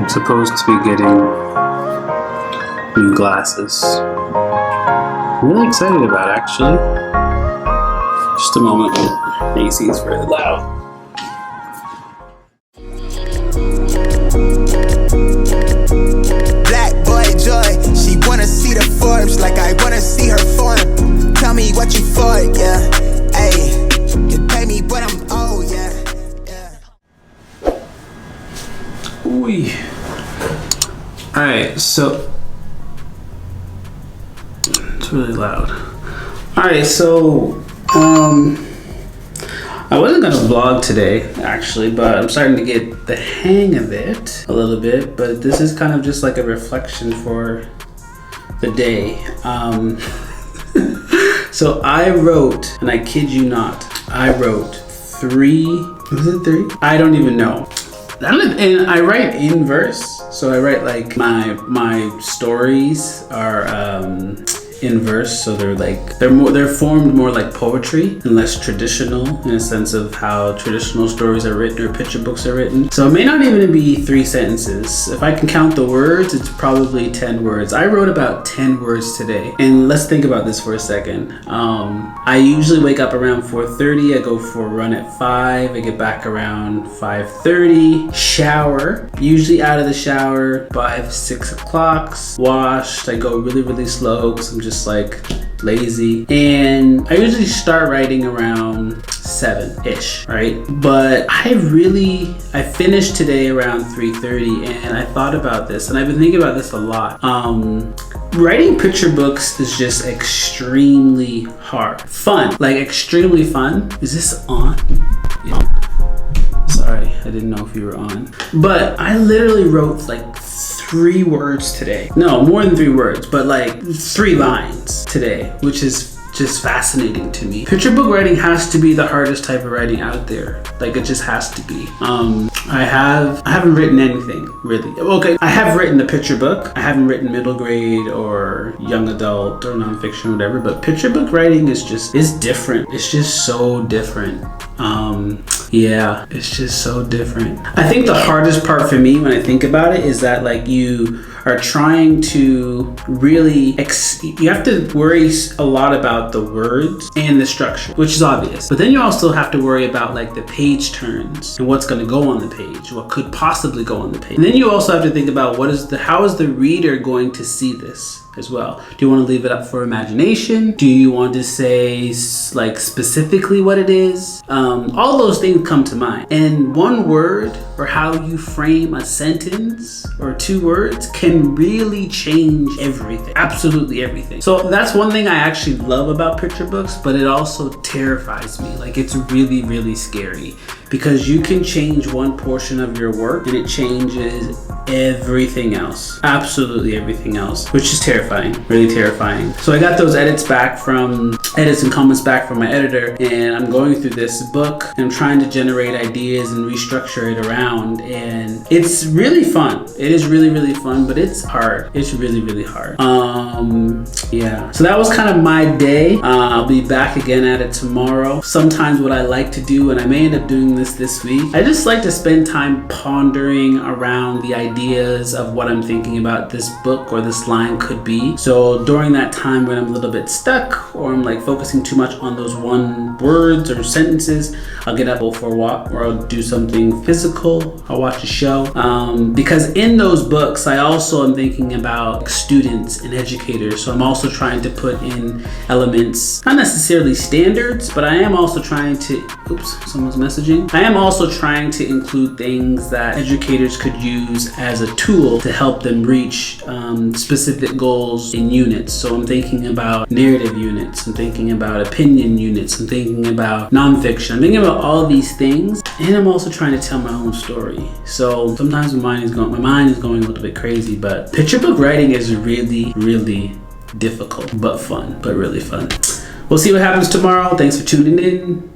I'm supposed to be getting new glasses. I'm really excited about it, actually. Just a moment. AC is very loud. Black boy joy, she wanna see the Forbes like I wanna see her form. Tell me what you for, yeah. Ayy, you pay me what I'm owed, yeah. Ooh. Alright, so it's really loud. Alright, so I wasn't gonna vlog today actually, but I'm starting to get the hang of it a little bit, but this is kind of just like a reflection for the day. So I wrote, and I kid you not, I wrote three, was it three? I don't even know. And I write in verse, so I write like my stories are in verse, so they're formed more like poetry and less traditional in a sense of how traditional stories are written or picture books are written. So it may not even be 3 sentences. If I can count the words, it's probably 10 words. I wrote about 10 words today, and let's think about this for a second. I usually wake up around 4:30. I go for a run at 5. I get back around 5:30. Shower, usually out of the shower by 6 o'clock. Washed. I go really slow because I'm just like lazy, and I usually start writing around 7-ish, right? But I finished today around 3:30, and I thought about this, and I've been thinking about this a lot. Writing picture books is just extremely hard. Fun, like extremely fun. Is this on? Yeah. Sorry, I didn't know if you were on. But I literally wrote like 3 words today. No, more than 3 words, but like 3 lines today, which is just fascinating to me. Picture book writing has to be the hardest type of writing out there. Like it just has to be. I haven't written anything really. Okay, I have written a picture book. I haven't written middle grade or young adult or nonfiction, whatever, but picture book writing is different. It's just so different. Yeah, it's just so different. I think the hardest part for me when I think about it is that like you are trying to really, you have to worry a lot about the words and the structure, which is obvious. But then you also have to worry about like the page turns and what's gonna go on the page, what could possibly go on the page. And then you also have to think about how is the reader going to see this as well? Do you want to leave it up for imagination? Do you want to say like specifically what it is? All those things come to mind. And one word or how you frame a sentence or 2 words can really change everything, absolutely everything. So that's one thing I actually love about picture books, but it also terrifies me. Like it's really scary because you can change one portion of your work and it changes everything else, absolutely everything else, which is terrifying, really terrifying. So I got those edits and comments back from my editor, and I'm going through this book and I'm trying to generate ideas and restructure it around, and it's really fun. It is really fun, but it's hard. It's really hard. Yeah, so that was kind of my day. I'll be back again at it tomorrow. Sometimes what I like to do, and I may end up doing this week, I just like to spend time pondering around the ideas of what I'm thinking about this book or this line could be. So during that time when I'm a little bit stuck or I'm like focusing too much on those one words or sentences, I'll get up, go for a walk, or I'll do something physical. I'll watch a show. Because in those books, I also am thinking about students and educators. So I'm also trying to put in elements, not necessarily standards, but I am also trying to, oops, someone's messaging. I am also trying to include things that educators could use as a tool to help them reach specific goals in units. So I'm thinking about narrative units, I'm thinking about opinion units, I'm thinking about nonfiction, I'm thinking about all these things, and I'm also trying to tell my own story. So sometimes my mind is going a little bit crazy, but picture book writing is really difficult, but fun, but really fun. We'll see what happens tomorrow. Thanks for tuning in.